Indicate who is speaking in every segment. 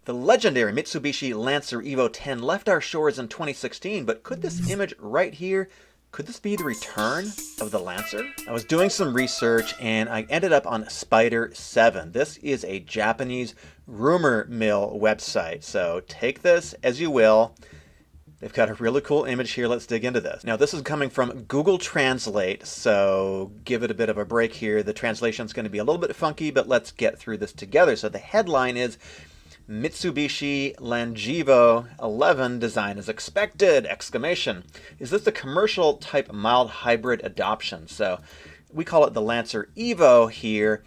Speaker 1: The legendary Mitsubishi Lancer Evo X left our shores in 2016, but could this image right here, could this be the return of the Lancer? I was doing some research and I ended up on Spider 7. This is a Japanese rumor mill website, so take this as you will. They've got a really cool image here. Let's dig into this. Now, this is coming from Google Translate, so give it a bit of a break here. The translation is going to be a little bit funky, but let's get through this together. So the headline is, Mitsubishi Lancer Evo XI design as expected! Exclamation. Is this the commercial type mild hybrid adoption? So we call it the Lancer Evo here,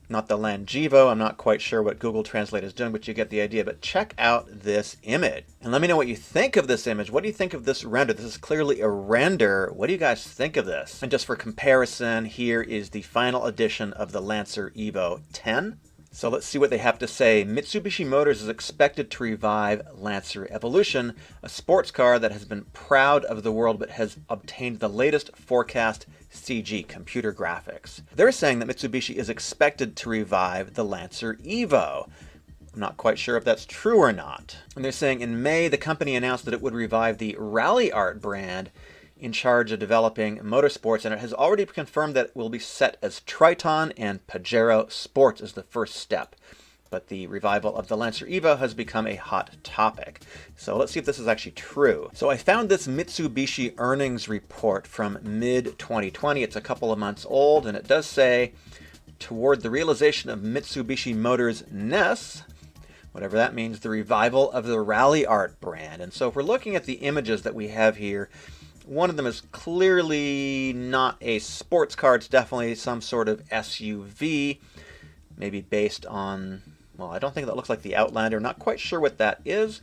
Speaker 1: not the Lancer Evo. I'm not quite sure what Google Translate is doing, but you get the idea. But check out this image. And let me know what you think of this image. What do you think of this render? This is clearly a render. What do you guys think of this? And just for comparison, here is the final edition of the Lancer Evo X. So let's see what they have to say. Mitsubishi Motors is expected to revive Lancer Evolution, a sports car that has been proud of the world but has obtained the latest forecast CG computer graphics. They're saying that Mitsubishi is expected to revive the Lancer Evo. I'm not quite sure if that's true or not. And they're saying in May, the company announced that it would revive the Rally Art brand in charge of developing motorsports, and it has already confirmed that it will be set as Triton and Pajero Sports as the first step. But the revival of the Lancer Evo has become a hot topic. So let's see if this is actually true. So I found this Mitsubishi earnings report from mid-2020. It's a couple of months old, and it does say, toward the realization of Mitsubishi Motors' NES, whatever that means, the revival of the Rally Art brand. And so if we're looking at the images that we have here, one of them is clearly not a sports car. It's definitely some sort of SUV, maybe based on, well, I don't think that looks like the Outlander. Not quite sure what that is.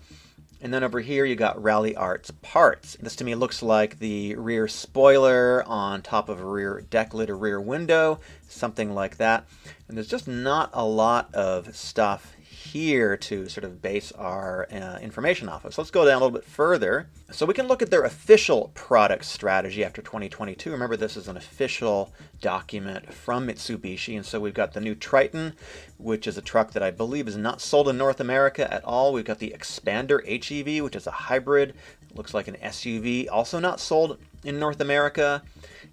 Speaker 1: And then over here you got Rally Art's parts. This to me looks like the rear spoiler on top of a rear deck lid or rear window, something like that. And there's just not a lot of stuff here to sort of base our information off of. So let's go down a little bit further. So we can look at their official product strategy after 2022. Remember, this is an official document from Mitsubishi. And so we've got the new Triton, which is a truck that I believe is not sold in North America at all. We've got the Expander HEV, which is a hybrid. It looks like an SUV, also not sold in North America.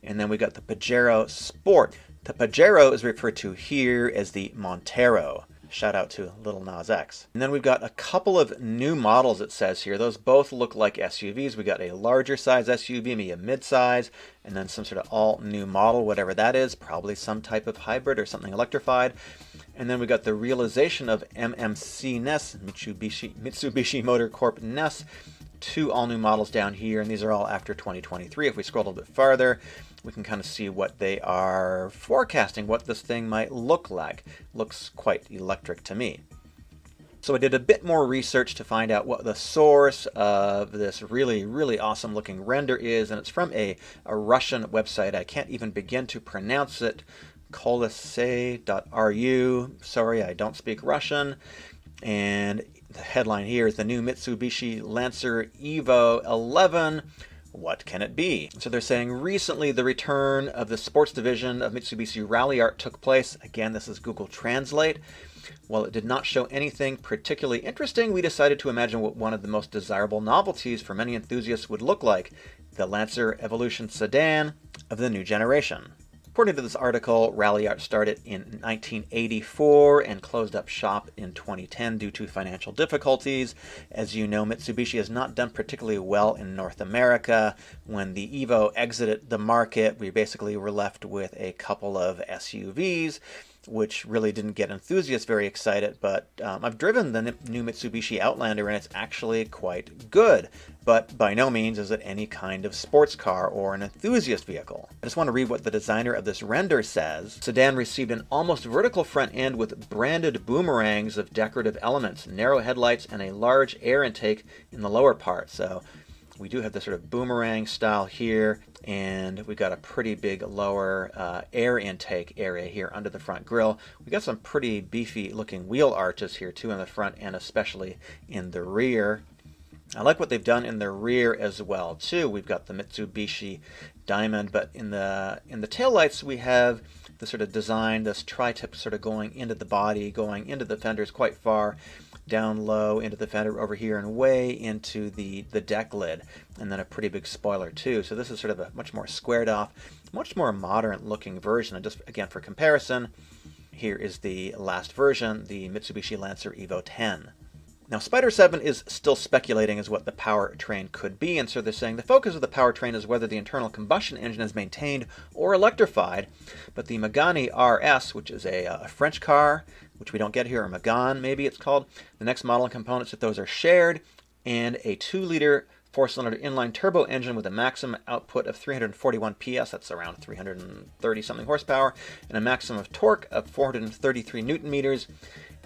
Speaker 1: And then we got the Pajero Sport. The Pajero is referred to here as the Montero. Shout out to Lil Nas X. And then we've got a couple of new models, it says here. Those both look like SUVs. We got a larger size SUV, maybe a mid-size, and then some sort of all-new model, whatever that is, probably some type of hybrid or something electrified. And then we got the realization of MMC NES, Mitsubishi Motor Corp NES, two all-new models down here, and these are all after 2023. If we scroll a little bit farther, we can kind of see what they are forecasting, what this thing might look like. Looks quite electric to me. So I did a bit more research to find out what the source of this really, really awesome looking render is, and it's from a Russian website. I can't even begin to pronounce it. Kolosay.ru. Sorry, I don't speak Russian. And the headline here is the new Mitsubishi Lancer Evo XI. What can it be? So they're saying recently the return of the sports division of Mitsubishi Rally Art took place. Again, this is Google Translate. While it did not show anything particularly interesting, we decided to imagine what one of the most desirable novelties for many enthusiasts would look like, the Lancer Evolution sedan of the new generation. According to this article, Rally Art started in 1984 and closed up shop in 2010 due to financial difficulties. As you know, Mitsubishi has not done particularly well in North America. When the Evo exited the market, we basically were left with a couple of SUVs, which really didn't get enthusiasts very excited, but I've driven the new Mitsubishi Outlander and it's actually quite good, but by no means is it any kind of sports car or an enthusiast vehicle. I just want to read what the designer of this render says. Sedan received an almost vertical front end with branded boomerangs of decorative elements, narrow headlights, and a large air intake in the lower part. So we do have this sort of boomerang style here, and we got a pretty big lower air intake area here under the front grille. We got some pretty beefy looking wheel arches here too in the front and especially in the rear. I like what they've done in the rear as well too. We've got the Mitsubishi Diamond, but in the taillights we have the sort of design, this tri-tip sort of going into the body, going into the fenders quite far down low into the fender over here and way into the deck lid, and then a pretty big spoiler too. So this is sort of a much more squared off, much more modern looking version. And just again for comparison, here is the last version, the Mitsubishi Lancer Evo X. Now, Spider 7 is still speculating as what the powertrain could be, and so they're saying the focus of the powertrain is whether the internal combustion engine is maintained or electrified, but the Megane RS, which is a French car, which we don't get here, or Megane maybe it's called, the next model and components of those are shared, and a 2-liter 4-cylinder inline turbo engine with a maximum output of 341 PS, that's around 330 something horsepower, and a maximum of torque of 433 Newton meters,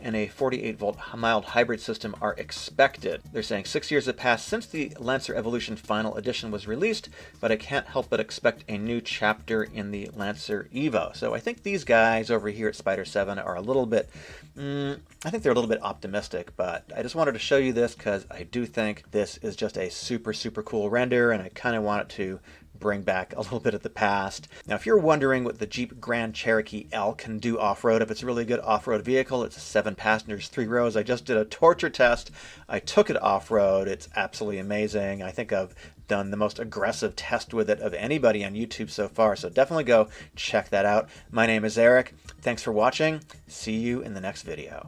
Speaker 1: and a 48-volt mild hybrid system are expected. They're saying 6 years have passed since the Lancer Evolution Final Edition was released, but I can't help but expect a new chapter in the Lancer Evo. So I think these guys over here at Spider 7 are a little bit, I think they're a little bit optimistic, but I just wanted to show you this because I do think this is just a super, super cool render, and I kind of want it to bring back a little bit of the past. Now, if you're wondering what the Jeep Grand Cherokee L can do off-road, if it's a really good off-road vehicle, it's 7 passengers, 3 rows. I just did a torture test. I took it off-road. It's absolutely amazing. I think I've done the most aggressive test with it of anybody on YouTube so far, so definitely go check that out. My name is Eric. Thanks for watching. See you in the next video.